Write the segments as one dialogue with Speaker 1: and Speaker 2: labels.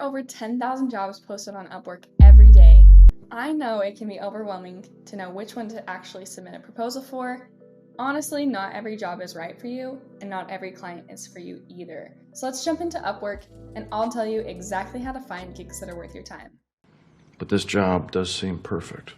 Speaker 1: over 10,000 jobs posted on Upwork every day. I know it can be overwhelming to know which one to actually submit a proposal for. Honestly, not every job is right for you, and not every client is for you either. So let's jump into Upwork, and I'll tell you exactly how to find gigs that are worth your time.
Speaker 2: But this job does seem perfect.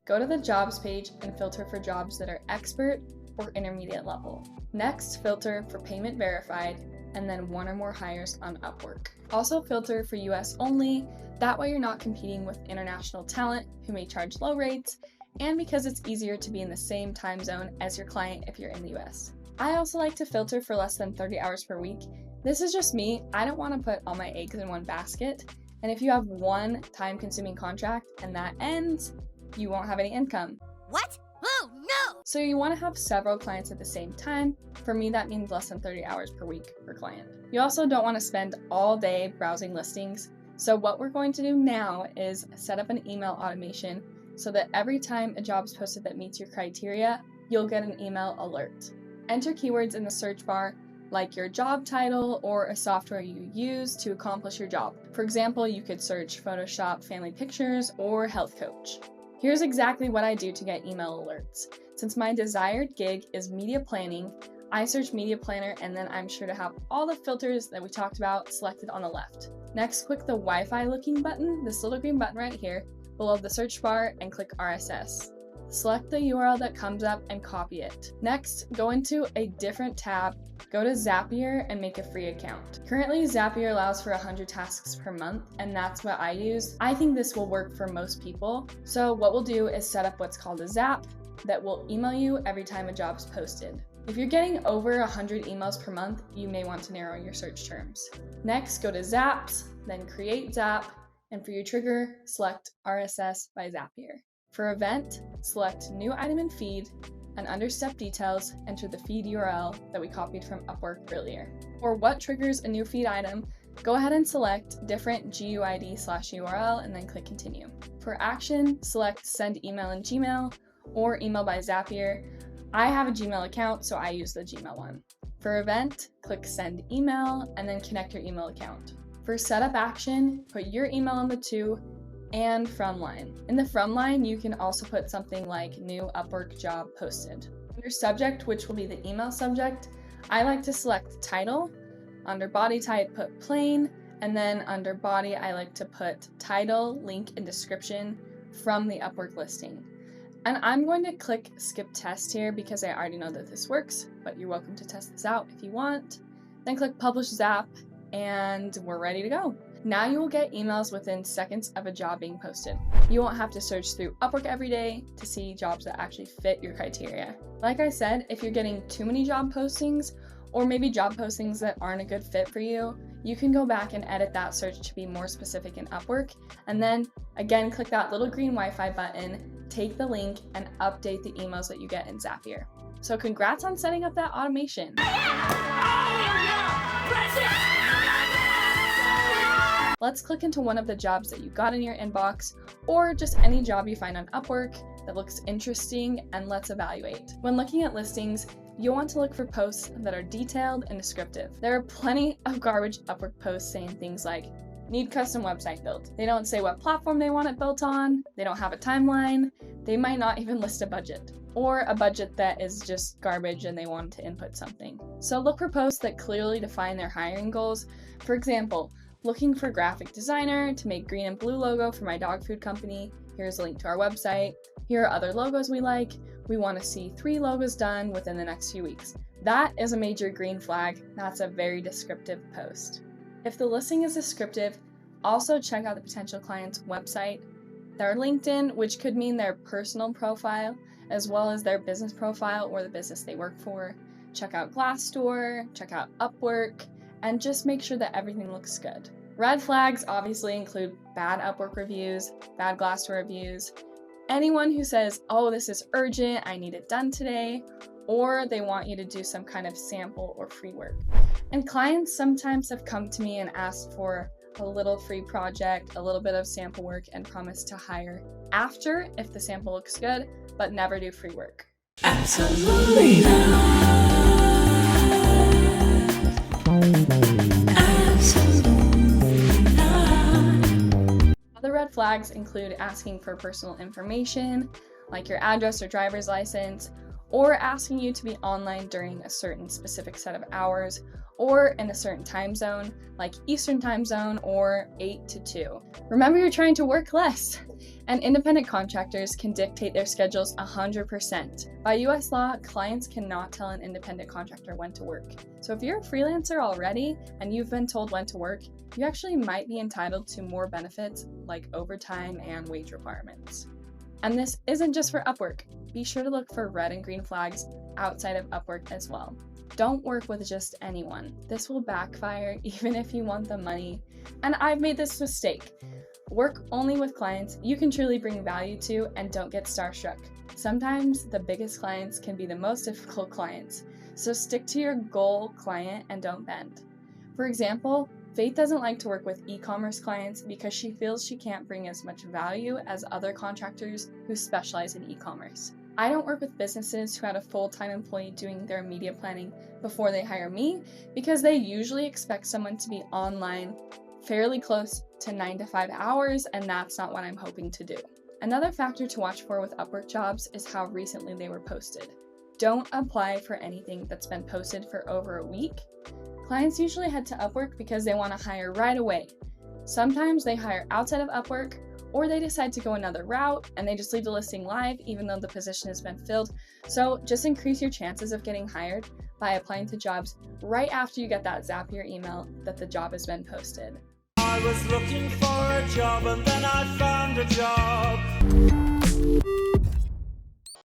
Speaker 1: Go to the jobs page and filter for jobs that are expert or intermediate level. Next, filter for payment verified, and then one or more hires on Upwork. Also filter for US only, that way you're not competing with international talent who may charge low rates, and because it's easier to be in the same time zone as your client if you're in the US. I also like to filter for less than 30 hours per week. This is just me, I don't want to put all my eggs in one basket, and if you have one time-consuming contract and that ends, you won't have any income.
Speaker 3: What? Oh, no!
Speaker 1: So you want to have several clients at the same time. For me, that means less than 30 hours per week per client. You also don't want to spend all day browsing listings. So what we're going to do now is set up an email automation so that every time a job is posted that meets your criteria, you'll get an email alert. Enter keywords in the search bar like your job title or a software you use to accomplish your job. For example, you could search Photoshop family pictures or health coach. Here's exactly what I do to get email alerts. Since my desired gig is media planning, I search media planner and then I'm sure to have all the filters that we talked about selected on the left. Next, click the Wi-Fi-looking button, this little green button right here, below the search bar and click RSS. Select the URL that comes up and copy it. Next, go into a different tab, go to Zapier and make a free account. Currently, Zapier allows for 100 tasks per month, and that's what I use. I think this will work for most people. So what we'll do is set up what's called a Zap that will email you every time a job is posted. If you're getting over 100 emails per month, you may want to narrow your search terms. Next, go to Zaps, then Create Zap, and for your trigger, select RSS by Zapier. For event, select New Item in Feed, and under Step Details, enter the feed URL that we copied from Upwork earlier. For what triggers a new feed item, go ahead and select different GUID/URL and then click Continue. For action, select Send Email in Gmail or Email by Zapier. I have a Gmail account, so I use the Gmail one. For event, click Send Email and then connect your email account. For setup action, put your email in the to and from line. In the from line, you can also put something like new Upwork job posted. Under subject, which will be the email subject, I like to select title. Under body type, put plain, and then under body, I like to put title, link, and description from the Upwork listing. And I'm going to click skip test here because I already know that this works, but you're welcome to test this out if you want. Then click publish Zap, and we're ready to go. Now you will get emails within seconds of a job being posted. You won't have to search through Upwork every day to see jobs that actually fit your criteria. Like I said, if you're getting too many job postings, or maybe job postings that aren't a good fit for you, you can go back and edit that search to be more specific in Upwork, and then again click that little green Wi-Fi button, take the link, and update the emails that you get in Zapier. So congrats on setting up that automation. Let's click into one of the jobs that you got in your inbox, or just any job you find on Upwork that looks interesting, and let's evaluate. When looking at listings, you'll want to look for posts that are detailed and descriptive. There are plenty of garbage Upwork posts saying things like, need custom website built. They don't say what platform they want it built on, they don't have a timeline, they might not even list a budget, or a budget that is just garbage and they want to input something. So look for posts that clearly define their hiring goals. For example, looking for graphic designer to make green and blue logo for my dog food company. Here's a link to our website. Here are other logos we like. We want to see 3 logos done within the next few weeks. That is a major green flag. That's a very descriptive post. If the listing is descriptive, also check out the potential client's website, their LinkedIn, which could mean their personal profile, as well as their business profile or the business they work for. Check out Glassdoor, check out Upwork, and just make sure that everything looks good. Red flags obviously include bad Upwork reviews, bad Glassdoor reviews, anyone who says, oh, this is urgent, I need it done today, or they want you to do some kind of sample or free work. And clients sometimes have come to me and asked for a little free project, a little bit of sample work, and promise to hire after if the sample looks good, but never do free work.
Speaker 4: Absolutely not.
Speaker 1: Other red flags include asking for personal information, like your address or driver's license, or asking you to be online during a certain specific set of hours, or in a certain time zone, like Eastern time zone or 8 to 2. Remember, you're trying to work less, and independent contractors can dictate their schedules 100%. By US law, clients cannot tell an independent contractor when to work. So if you're a freelancer already and you've been told when to work, you actually might be entitled to more benefits like overtime and wage requirements. And this isn't just for Upwork. Be sure to look for red and green flags outside of Upwork as well. Don't work with just anyone. This will backfire even if you want the money. And I've made this mistake. Work only with clients you can truly bring value to and don't get starstruck. Sometimes the biggest clients can be the most difficult clients, so stick to your goal client and don't bend. For example, Faith doesn't like to work with e-commerce clients because she feels she can't bring as much value as other contractors who specialize in e-commerce. I don't work with businesses who had a full-time employee doing their media planning before they hire me because they usually expect someone to be online fairly close to 9 to 5 hours, and that's not what I'm hoping to do. Another factor to watch for with Upwork jobs is how recently they were posted. Don't apply for anything that's been posted for over a week. Clients usually head to Upwork because they want to hire right away. Sometimes they hire outside of Upwork, or they decide to go another route and they just leave the listing live even though the position has been filled. So just increase your chances of getting hired by applying to jobs right after you get that Zapier email that the job has been posted.
Speaker 4: I was looking for a job and then I found a job.